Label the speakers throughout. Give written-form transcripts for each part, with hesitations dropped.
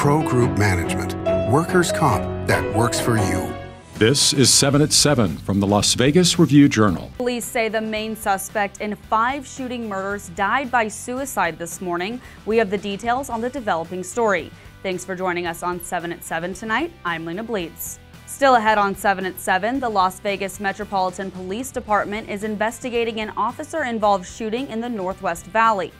Speaker 1: Pro Group Management. Workers' comp that works for you.
Speaker 2: This is 7 at 7 from the Las Vegas Review-Journal.
Speaker 3: Police say the main suspect in 5 shooting murders died by suicide this morning. We have the details on the developing story. Thanks for joining us on 7 at 7 tonight. I'm Lena Bleetz. Still ahead on 7 at 7, the Las Vegas Metropolitan Police Department is investigating an officer-involved shooting in the Northwest Valley.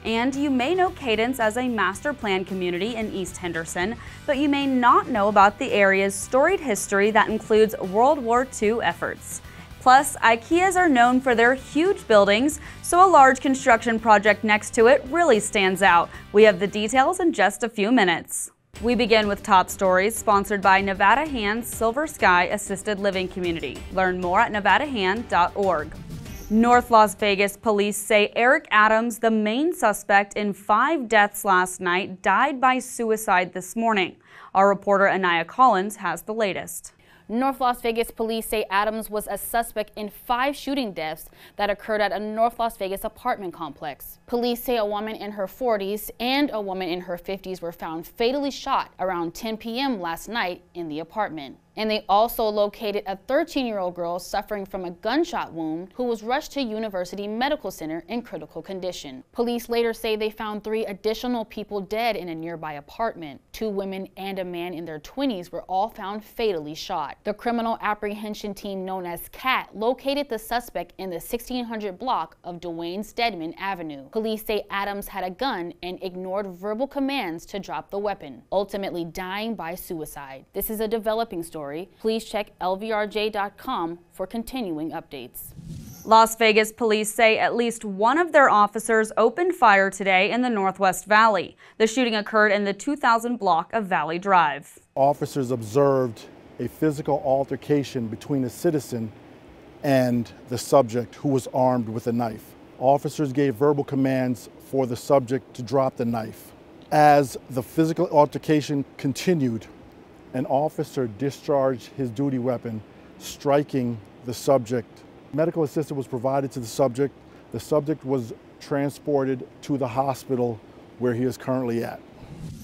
Speaker 3: And you may know Cadence as a master plan community in East Henderson, but you may not know about the area's storied history that includes World War II efforts. Plus, Ikeas are known for their huge buildings, so a large construction project next to it really stands out. We have the details in just a few minutes. We begin with top stories sponsored by Nevada Hand's Silver Sky Assisted Living Community. Learn more at nevadahand.org. North Las Vegas police say Eric Adams, the main suspect in 5 deaths last night, died by suicide this morning. Our reporter Anaya Collins has the latest.
Speaker 4: North Las Vegas police say Adams was a suspect in 5 shooting deaths that occurred at a North Las Vegas apartment complex. Police say a woman in her 40s and a woman in her 50s were found fatally shot around 10 p.m. last night in the apartment. And they also located a 13-year-old girl suffering from a gunshot wound who was rushed to University Medical Center in critical condition. Police later say they found 3 additional people dead in a nearby apartment. 2 women and a man in their 20s were all found fatally shot. The criminal apprehension team known as CAT located the suspect in the 1600 block of Duane Stedman Avenue. Police say Adams had a gun and ignored verbal commands to drop the weapon, ultimately dying by suicide. This is a developing story. Please check lvrj.com for continuing updates.
Speaker 3: Las Vegas police say at least one of their officers opened fire today in the Northwest Valley. The shooting occurred in the 2000 block of Valley Drive.
Speaker 5: Officers observed a physical altercation between a citizen and the subject who was armed with a knife. Officers gave verbal commands for the subject to drop the knife. As the physical altercation continued, an officer discharged his duty weapon, striking the subject. Medical assistance was provided to the subject. The subject was transported to the hospital where he is currently at.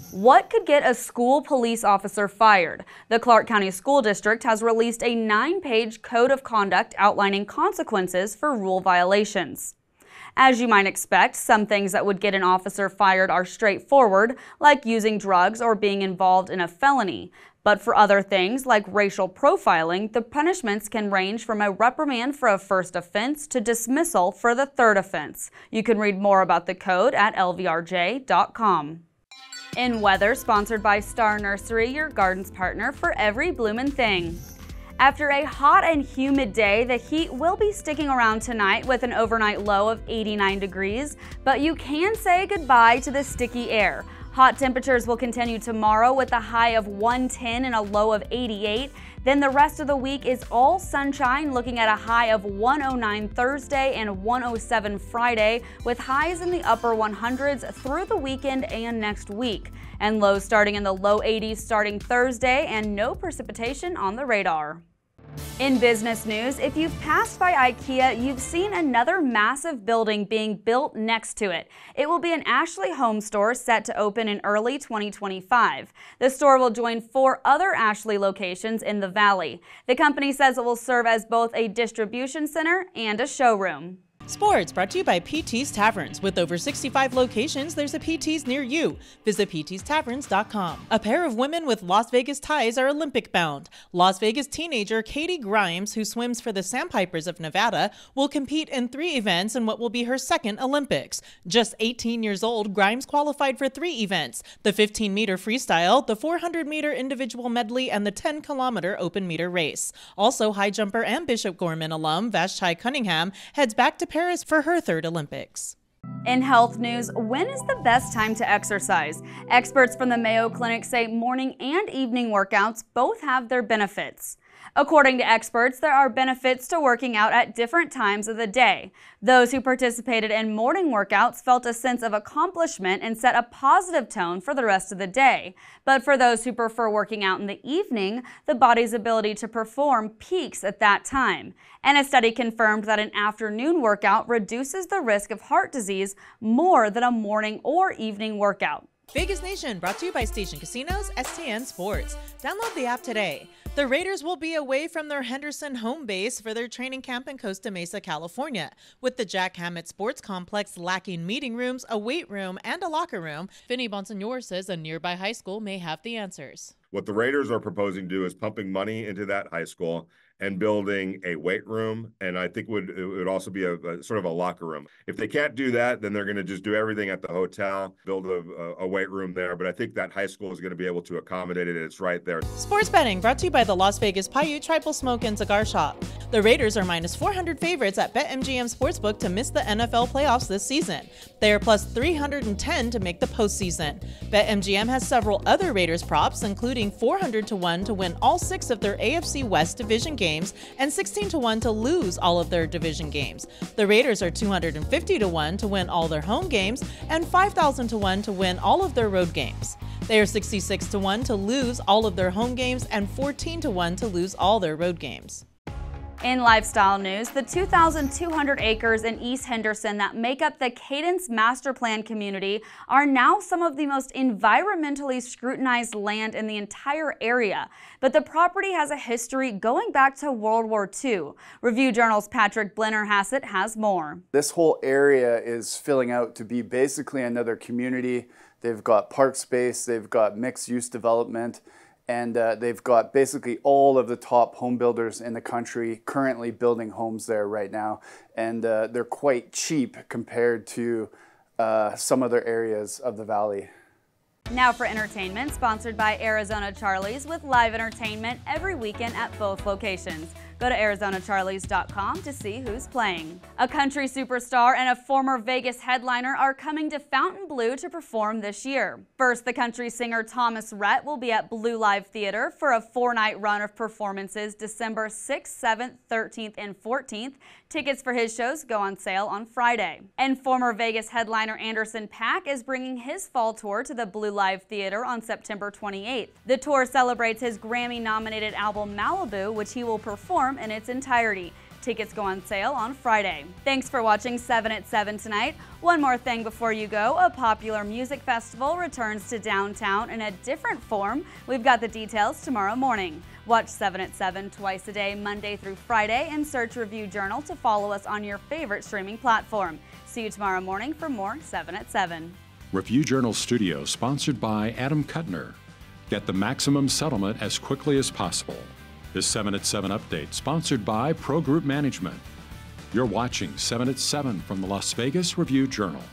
Speaker 3: What could get a school police officer fired? The Clark County School District has released a 9-page code of conduct outlining consequences for rule violations. As you might expect, some things that would get an officer fired are straightforward, like using drugs or being involved in a felony. But for other things, like racial profiling, the punishments can range from a reprimand for a first offense to dismissal for the 3rd offense. You can read more about the code at lvrj.com. In weather, sponsored by Star Nursery, your garden's partner for every bloomin' thing. After a hot and humid day, the heat will be sticking around tonight with an overnight low of 89 degrees, but you can say goodbye to the sticky air. Hot temperatures will continue tomorrow with a high of 110 and a low of 88. Then the rest of the week is all sunshine, looking at a high of 109 Thursday and 107 Friday, with highs in the upper 100s through the weekend and next week. And lows starting in the low 80s starting Thursday, and no precipitation on the radar. In business news, if you've passed by Ikea, you've seen another massive building being built next to it. It will be an Ashley home store set to open in early 2025. The store will join 4 other Ashley locations in the valley. The company says it will serve as both a distribution center and a showroom.
Speaker 6: Sports brought to you by PT's Taverns. With over 65 locations, there's a PT's near you. Visit ptstaverns.com. A pair of women with Las Vegas ties are Olympic bound. Las Vegas teenager Katie Grimes, who swims for the Sandpipers of Nevada, will compete in 3 events in what will be her 2nd Olympics. Just 18 years old, Grimes qualified for 3 events: the 15-meter freestyle, the 400-meter individual medley, and the 10-kilometer open meter race. Also, high jumper and Bishop Gorman alum Vashti Cunningham heads back to Paris for her 3rd Olympics.
Speaker 3: In health news, when is the best time to exercise? Experts from the Mayo Clinic say morning and evening workouts both have their benefits. According to experts, there are benefits to working out at different times of the day. Those who participated in morning workouts felt a sense of accomplishment and set a positive tone for the rest of the day. But for those who prefer working out in the evening, the body's ability to perform peaks at that time. And a study confirmed that an afternoon workout reduces the risk of heart disease more than a morning or evening workout.
Speaker 6: Vegas Nation brought to you by Station Casinos, STN Sports. Download the app today. The Raiders will be away from their Henderson home base for their training camp in Costa Mesa, California. With the Jack Hammett Sports Complex lacking meeting rooms, a weight room, and a locker room, Vinny Bonsignor says a nearby high school may have the answers.
Speaker 7: What the Raiders are proposing to do is pumping money into that high school and building a weight room, and I think it would also be a sort of a locker room. If they can't do that, then they're going to just do everything at the hotel, build a weight room there, but I think that high school is going to be able to accommodate it. It's right there.
Speaker 6: Sports betting brought to you by the Las Vegas Paiute Tribal Smoke and Cigar Shop. The Raiders are minus 400 favorites at BetMGM Sportsbook to miss the NFL playoffs this season. They are plus 310 to make the postseason. BetMGM has several other Raiders props, including 400 to 1 to win all 6 of their AFC West division games and 16 to 1 to lose all of their division games. The Raiders are 250 to 1 to win all their home games and 5,000 to 1 to win all of their road games. They are 66 to 1 to lose all of their home games and 14 to 1 to lose all their road games.
Speaker 3: In lifestyle news, the 2,200 acres in East Henderson that make up the Cadence Master Plan community are now some of the most environmentally scrutinized land in the entire area. But the property has a history going back to World War II. Review Journal's Patrick Blennerhassett has more.
Speaker 8: This whole area is filling out to be basically another community. They've got park space, they've got mixed-use development, and they've got basically all of the top home builders in the country currently building homes there right now. And they're quite cheap compared to some other areas of the valley.
Speaker 3: Now for entertainment, sponsored by Arizona Charlie's with live entertainment every weekend at both locations. Go to ArizonaCharlies.com to see who's playing. A country superstar and a former Vegas headliner are coming to Fontainebleau to perform this year. First, the country singer Thomas Rhett will be at Blue Live Theater for a 4-night run of performances December 6th, 7th, 13th, and 14th. Tickets for his shows go on sale on Friday. And former Vegas headliner Anderson .Paak is bringing his fall tour to the Blue Live Theater on September 28th. The tour celebrates his Grammy-nominated album Malibu, which he will perform in its entirety. Tickets go on sale on Friday. Thanks for watching 7 at 7 tonight. One more thing before you go, a popular music festival returns to downtown in a different form. We've got the details tomorrow morning. Watch 7 at 7 twice a day, Monday through Friday, and search Review Journal to follow us on your favorite streaming platform. See you tomorrow morning for more 7 at 7.
Speaker 2: Review Journal Studio, sponsored by Adam Kuttner. Get the maximum settlement as quickly as possible. This 7 at 7 update, sponsored by Pro Group Management. You're watching 7 at 7 from the Las Vegas Review Journal.